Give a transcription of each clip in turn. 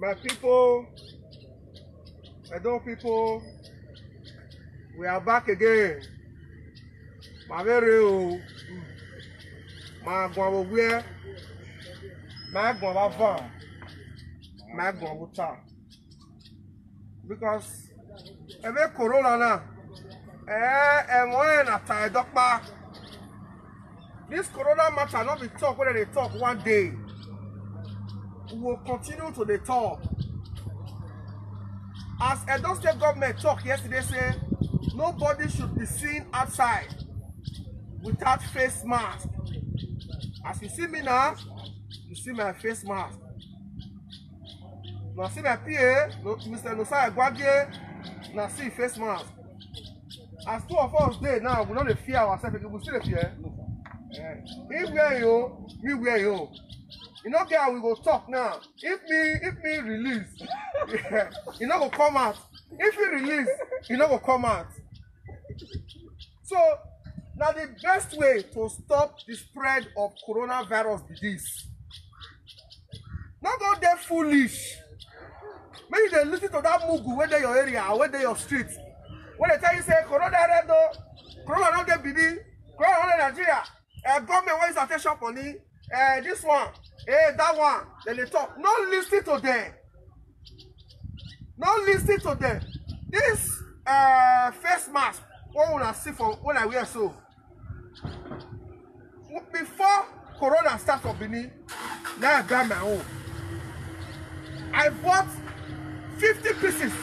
My people, Edo people, we are back again. My very my guava, my guava, my guava. Because every corona now, and when I tie doctor, this corona matter not be talk when they talk one day. We will continue to the talk. As Edo State government talked yesterday, say nobody should be seen outside without face mask. As you see me now, you see my face mask. Now see my PA, Mr. Nosai Guadie, now see face mask. As two of us there now, we don't fear ourselves, we still fear. If we are you, me we are you. You know, girl, we go talk now. If me release, you know go come out. If you release, you know go come out. So now the best way to stop the spread of coronavirus disease. Not go there foolish. Maybe they listen to that mugu where they your area, where they your street. When they tell you say corona not get BB, corona not Nigeria. Government wants attention for me. This one, that one. Then they talk. Not listen to them. Not listen to them. This face mask, what will I see for when I wear so? Before corona starts for Benin, now I buy my own. I bought 50 pieces.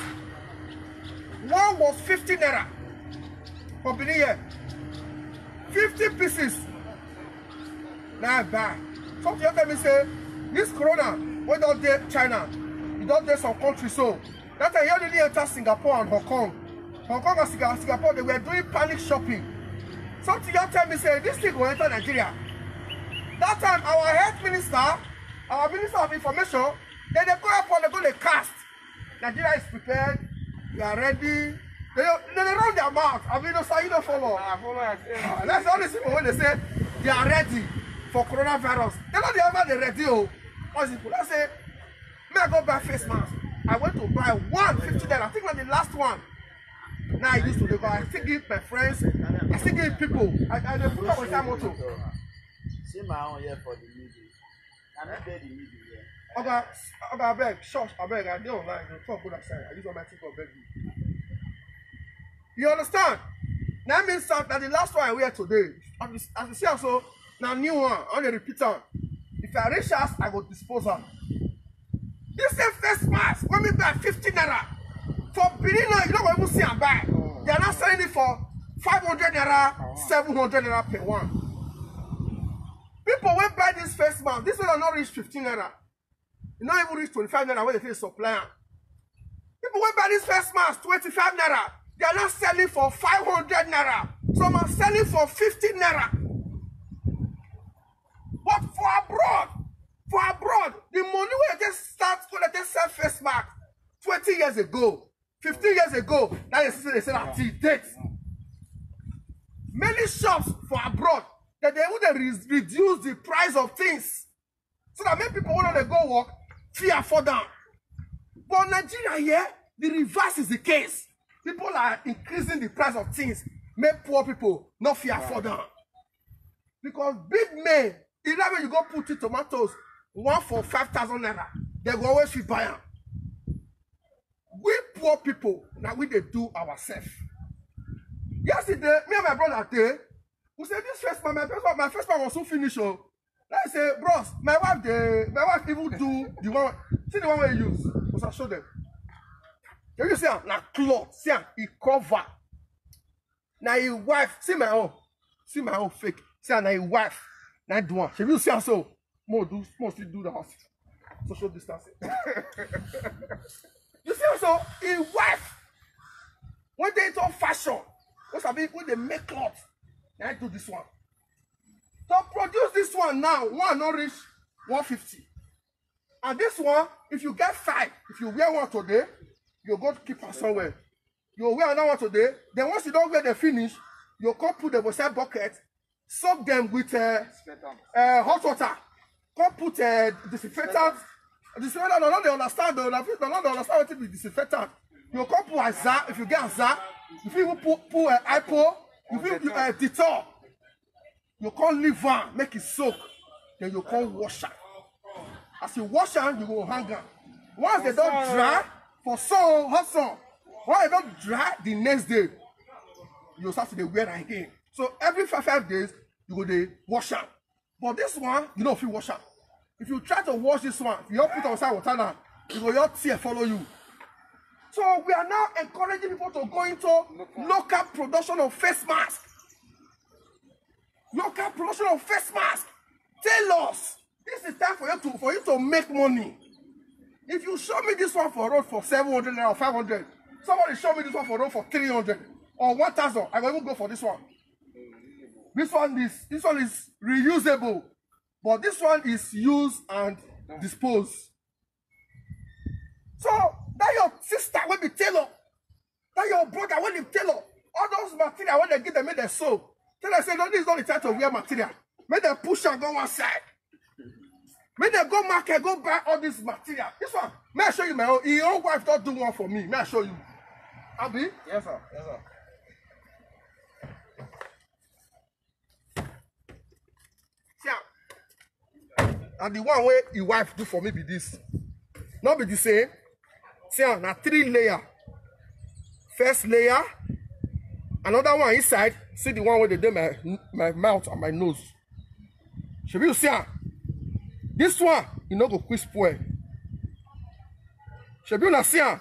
One was 50 naira for Benin here. 50 pieces. Now I buy. Some people tell me say this corona, we don't dare China, you don't dare some countries so. That time you only enter Singapore and Hong Kong. Hong Kong and Singapore, they were doing panic shopping. Some people tell me say this thing will enter Nigeria. That time our health minister, our minister of information, then they go up and they go to cast. Nigeria is prepared, we are ready. They run their mouth. I mean, you don't follow. That's the only people when they say they are ready for coronavirus. They know they ever they ready. I say, may I go buy face mask? I went to buy 150 naira. I think like the last one. Now I used to go. I still give my friends. I still give people. I put up with that motto. See my own here for the media. I'm not there the media. Okay, I beg, shush, I beg, I don't online, you talk good outside. I use all my thing for beg you. You understand? That means that the last one I wear today, as you see also, now new one, I want to repeat on. If I reach us, I go dispose of. This is face mask, when we buy 50 naira. For Benin, you don't even see and buy. They are not selling it for 500 naira, 700 naira per one. People will buy this face mask, this one will not reach 15 naira. You not even reach 25 naira when they say supplier. People will buy this face mask, 25 naira. They are not selling for 500 naira. Some are selling for 50 naira. But for abroad, the money when they start when they sell face mask 20 years ago, 15 years ago, now they say that till date. Many shops for abroad that they would reduce the price of things. So that many people when they go work, fear for them. But Nigeria here, the reverse is the case. People are increasing the price of things, make poor people not fear for them. Because big men, even when you go put the tomatoes, one for 5,000 naira, they go always be buy them. We poor people, now we they do ourselves. Yesterday, me and my brother there, we said this first man, my first man was so finished. Oh. I say, bros, my wife even do the one, see the one we use. I show them. Can you see now cloth? See he cover. Now his wife, see my own fake. See now his wife, now do one. Should you see so? More still do the house. Social distancing. You see also his wife. When they talk fashion, when they make cloth, now do this one. To produce this one now, one not reach 150. And this one, if you get 5, if you wear one today, you go to keep her somewhere. You wear another one today, then once you don't wear the finish, you come put the inside bucket, soak them with hot water, come put disinfectant Disinfectant, no, they understand though. No, they understand what it be disinfectant. You come put Azar, if you get Azar, if you put Ipo, if you Dettol, you can't leave one, make it soak, then you can't wash it. As you wash it, you will hang it. Once they don't dry, for sun, hot sun, once they don't dry, the next day, you start to wear it again. So every 5 days, you go wash it. But this one, you don't feel wash it. If you try to wash this one, if you don't put outside water now, you go your tear follow you. So we are now encouraging people to go into local production of face mask. Local production of face mask. Tell us, this is time for you to make money. If you show me this one for road for 700 or 500, somebody show me this one for road for 300 or 1,000, I will even go for this one. This one is reusable, but this one is use and dispose. So that your sister will be tailor, that your brother will be tailor. All those material when they get them, make them sew. Tell them say no, this is not the time to wear material. Make them push and go one side. Make them go market, go buy all this material. This one, may I show you my own? Your own wife don't do one for me. May I show you? Abi? Yes, sir. Yes, sir. And the one way your wife do for me be this. Not be the same. See, now 3 layer. First layer. Another one inside. See the one where they do my mouth and my nose. Should you see? This one, you know, go quick spoil. Should you not see? Now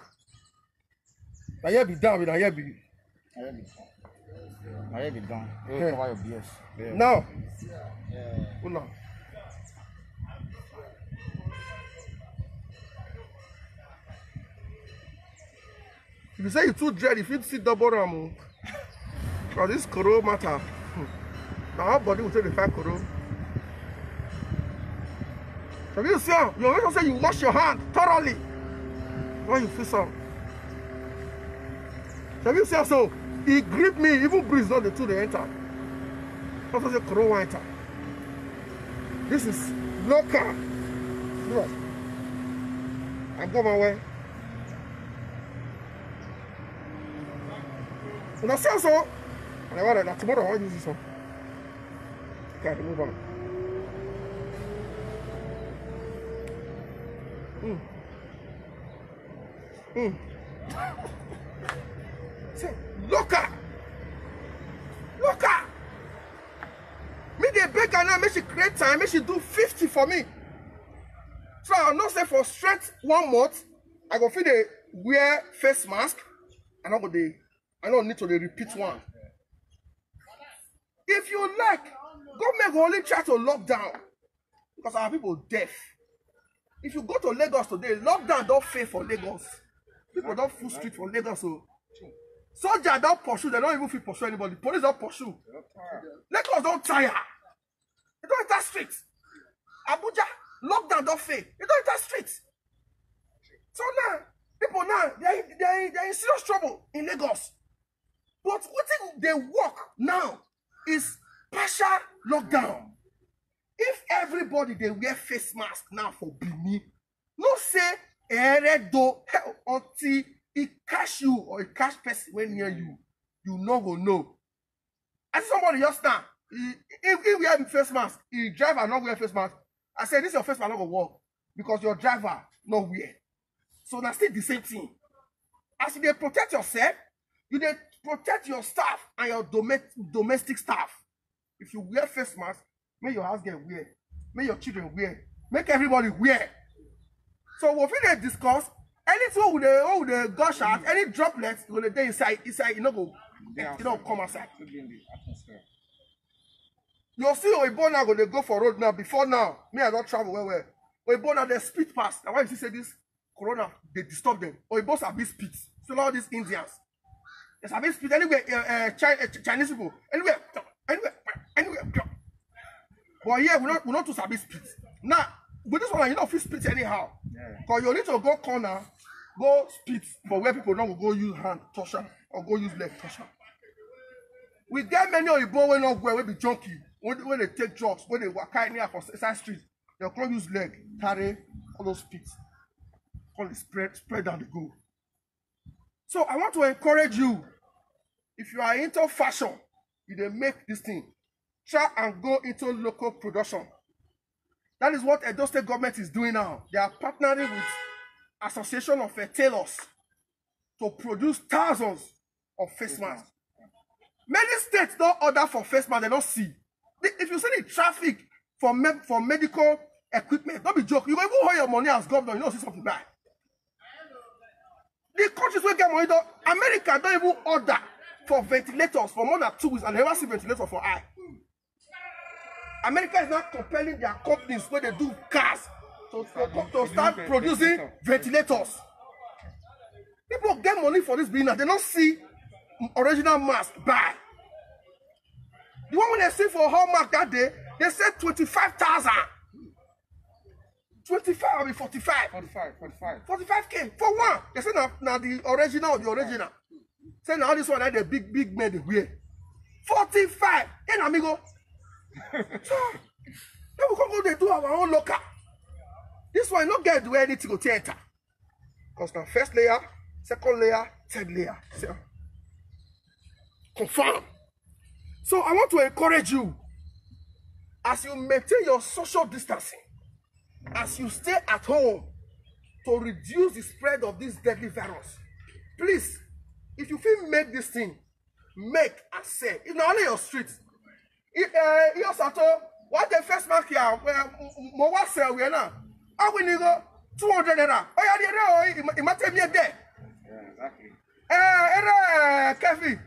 here be down, now here be. Now here be down. You cover your BS. Yeah. Now. Hold on. If you say you too dread, if you see double ram, because this Koro matter. Now our body will take the 5 Koro. So you see, you always say you wash your hand thoroughly when you feel some. So you see, so he grip me, even breeze not the two they enter. Also say Koro will enter. This is local. Look, I go my way. And I say so. And I want that tomorrow I'll use this one. Okay, move on. Say, local. Me the baker now, make she create time, make she do 50 for me. So I'll not say for straight 1 month, I go feel the wear face mask, and I don't need to repeat one. If you like, government will only try to lock down because our people deaf. If you go to Lagos today, lockdown don't fail for Lagos. People don't full street for Lagos. So soldiers don't pursue, they don't even feel pursue anybody. Police don't pursue. Lagos don't tire. They don't enter streets. Abuja, lockdown don't fail. They don't enter streets. So now, people now, they're in serious trouble in Lagos. But what they work now is partial lockdown. If everybody they wear face mask now for Benin, no say do until it catch you or it catch person when near you, you no go know. I see somebody just now, if we have face mask, the driver not wear face mask. I said this your face mask not go work because your driver not wear. So that's still the same thing. As you protect yourself, you protect your staff and your domestic staff. If you wear face mask, make your house get wear, make your children wear, make everybody wear. So what we discuss, anything with the gush out, any droplets will dey inside, you know go, you don't come outside. You'll see Oibo now go for road now. Before now, me I don't travel well. Oibo now they speed past. Now why you say this corona they disturb them? Oibos are big speed. So all these Indians, there's a big speed anywhere. Chinese people anywhere. But here we not to sabi speed. Now, with this one, you don't feel speed anyhow. Because you need to go corner, go speed for where people don't go use hand touch them or go use leg touch them. We get many Oyibo when not where we be junkie. When they take drugs, when they walk out near for side street, they'll use leg, carry all those speeds. call it spread down the go. So I want to encourage you, if you are into fashion, you dey make this thing, try and go into local production. That is what Edo State government is doing now. They are partnering with Association of Tailors to produce thousands of face masks. Many states don't order for face masks, they don't see. If you see the traffic for medical equipment, don't be joking. You go even hold your money as governor, you don't see something bad. The countries where get money, America don't even order for ventilators for more than 2 weeks and they never see ventilators for eye. America is now compelling their companies where they do cars to start producing ventilators. People get money for this business. They don't see original mask buy. The one when they see for Hallmark that day, they said 25,000. 25, I mean 45. 45K for one. They said now the original. Say now this one that the big men they wear. 45. Hey, amigo. So then we can go they do our own local. This one not get to do anything to enter. Because now first layer, second layer, third layer. So, confirm. So I want to encourage you, as you maintain your social distancing, as you stay at home to reduce the spread of this deadly virus, please, if you feel make this thing, make and say, if not only your street, you also what the first mark here, more what sell we are now. I will need 200 naira. Oh yeah, it might take me a day. Yeah, exactly. Kevi,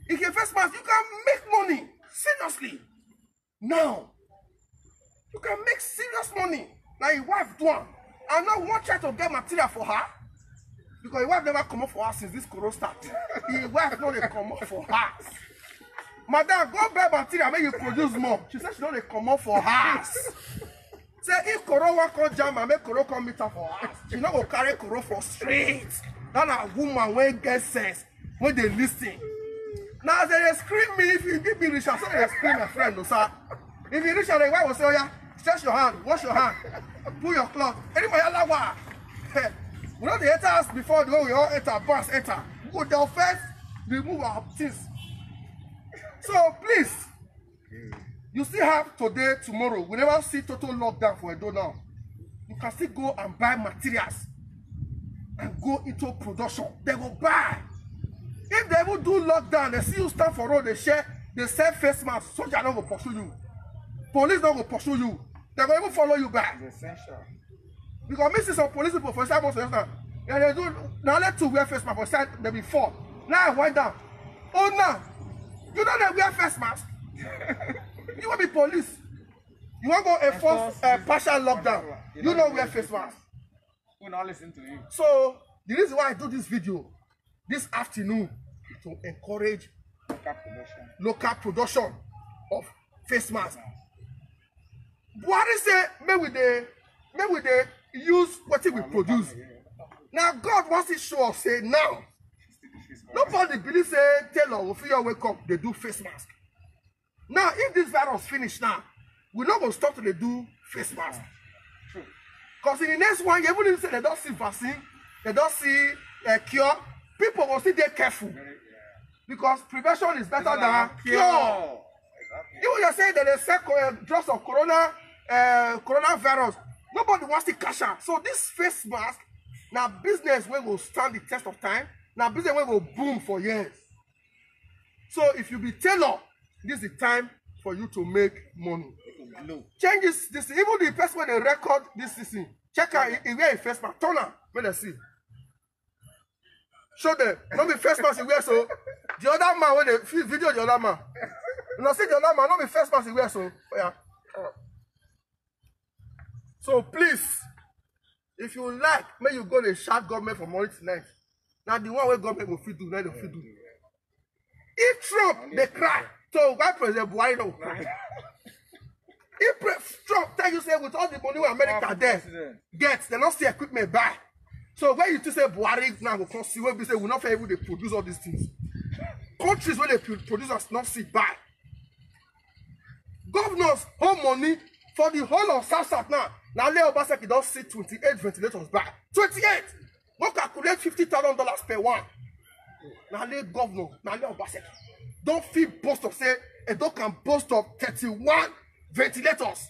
if you first month, you can make money seriously. Now, you can make serious money. Now your wife do one. I now want try to get material for her because your wife never come up for her since this corona started. Your wife not they come up for her. Madam, go buy material, make you produce more. She said she don't they come up for her. Say if corona come jam and make corona come meet her for her, she not go carry corona for straight. That a woman when get sense when they listen. Now they scream me if you give me Richard, so they scream my friend, no sir. If you reach out, the wife will say, oh yeah, stretch your hand, wash your hand, pull your cloth. Anybody allow we know the haters before we all enter, boss enter. We go down first, remove our things. So please, you still have today, tomorrow. We never see total lockdown for Edo now. You can still go and buy materials and go into production. They will buy. If they will do lockdown, they see you stand for road, they sell face masks, soldier don't go pursue you. Police don't go pursue you. They will even follow you back. It's essential. Because me see some police people for example, and they do now let two wear face mask for side, they be 4. Now I wind down. Oh no! You know they wear face mask. You want to be police. You want to go enforce partial lockdown. You don't wear face mask. We'll not listen to you. So the reason why I do this video this afternoon is to encourage local production of face masks. Buhari say may we dey use what we produce. Now God wants to show us say now. Nobody believes say tailor will feel wake up, they do face mask. Now if this virus finish now, we're not gonna stop to they do face mask. Because in the next 1 year, even if they don't see vaccine, they don't see cure, people will still be careful. Because prevention is better than cure. Even you say that they sell drugs of coronavirus, nobody wants to cash out. So this face mask, now business will stand the test of time. Now business will boom for years. So if you be tailor, this is the time for you to make money. Change this even the person when they record this thing. Check out he wear a face mask. Turn am, when they see. Show them. Not be face mask he wear so. The other man when they video the other man. You know see the other man, not be face mask he wear so. Oh, yeah. So please, if you like, may you go to shout government for money tonight. Now the one where government will fit do, now they will fit do. If Trump they cry, so why President Buhari don't cry? If Trump tell you say with all the money America there gets, they don't see equipment buy. So when you say Buhari now will come see where we say we're not able to produce all these things. Countries where they produce us not see buy. Governors hold money for the whole of South now. Now Leo Obaseki don't see 28 ventilators back. 28! Go calculate $50,000 per one. Now Leo governor, now Leo Obaseki don't feel boast of say Edo can boast of 31 ventilators.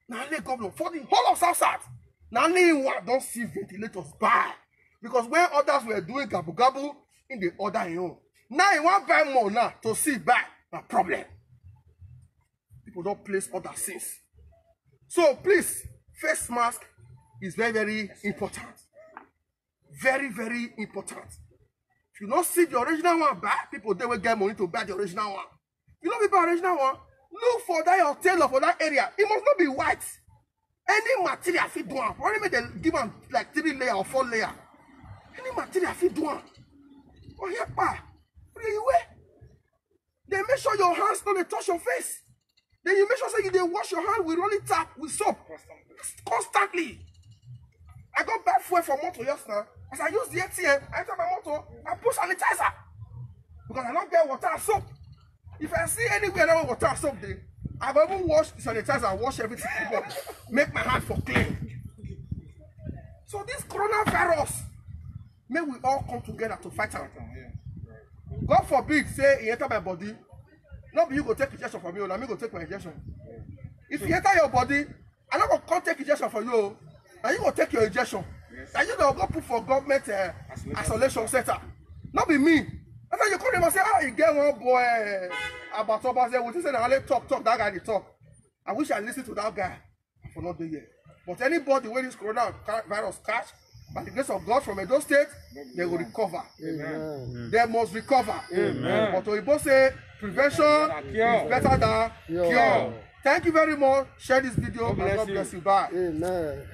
Now Leo governor for the whole of South. Now Leo one don't see ventilators buy. Because when others were doing gabu in the other own. Now you want buy more now to see buy a problem. People don't place other things. So please, face mask is very, very important. Very, very important. If you don't see the original one buy, people they will get money to buy the original one. You know people original one, look for that your tailor for that area. It must not be white. Any material fit do one. Only make them give them like 3 layer or 4 layer. Any material fit do one. Oh yeah, pa. What are you wear? Then make sure your hands don't touch your face. Then you make sure say you wash your hand with rolling tap with soap constantly. I got bad fuel for motor just now. As I use the ATM, I enter my motor, I put sanitizer. Because I don't get water and soap. If I see anywhere that water and soap there, I will even wash the sanitizer and wash everything. Make my hand for clean. So this coronavirus, may we all come together to fight it. God forbid, say he enter my body. Not you go take injection from you, and me go take my injection. If you enter your body, I'm not gonna come take injection for you, and you go take your injection. And you gonna go put for government isolation center. Not be me. And then you come and say, oh, you get one boy about say, we just say, I let talk, that guy they talk. I wish I listened to that guy for not the year. But anybody when this coronavirus catch, by the grace of God from Edo State, they will recover. Amen. They must recover. Amen. But we both say prevention is better than cure. Thank you very much. Share this video. God bless you. Bye. Amen.